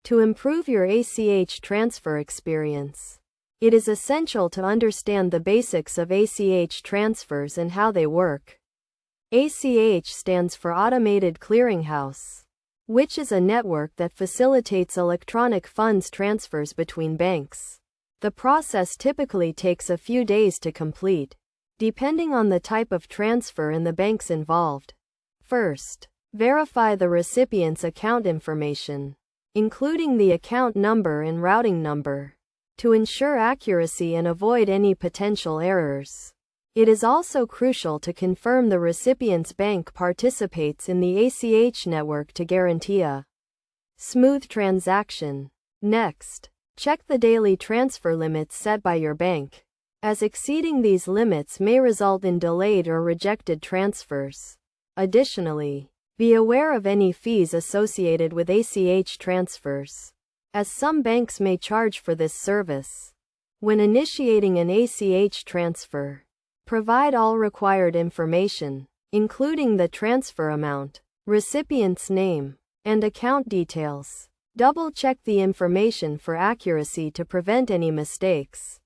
To improve your ACH transfer experience, it is essential to understand the basics of ACH transfers and how they work. ACH stands for Automated Clearinghouse, which is a network that facilitates electronic funds transfers between banks. The process typically takes a few days to complete, depending on the type of transfer and the banks involved. First, verify the recipient's account information, including the account number and routing number, to ensure accuracy and avoid any potential errors. It is also crucial to confirm the recipient's bank participates in the ACH network to guarantee a smooth transaction. Next, check the daily transfer limits set by your bank, as exceeding these limits may result in delayed or rejected transfers. Additionally, be aware of any fees associated with ACH transfers, as some banks may charge for this service. When initiating an ACH transfer, provide all required information, including the transfer amount, recipient's name, and account details. Double-check the information for accuracy to prevent any mistakes.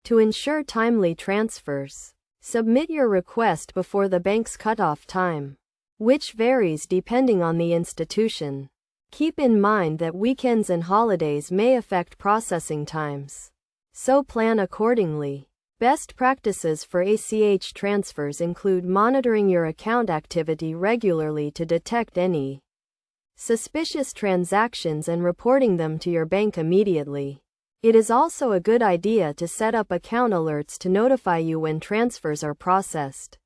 To ensure timely transfers, submit your request before the bank's cutoff time, which varies depending on the institution. Keep in mind that weekends and holidays may affect processing times, so plan accordingly. Best practices for ACH transfers include monitoring your account activity regularly to detect any suspicious transactions and reporting them to your bank immediately. It is also a good idea to set up account alerts to notify you when transfers are processed.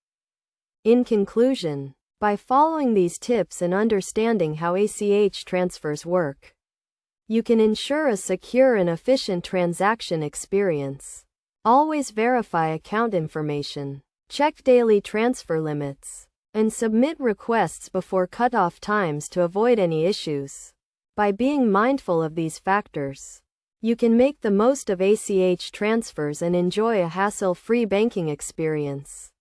In conclusion, by following these tips and understanding how ACH transfers work, you can ensure a secure and efficient transaction experience. Always verify account information, check daily transfer limits, and submit requests before cutoff times to avoid any issues. By being mindful of these factors, you can make the most of ACH transfers and enjoy a hassle-free banking experience.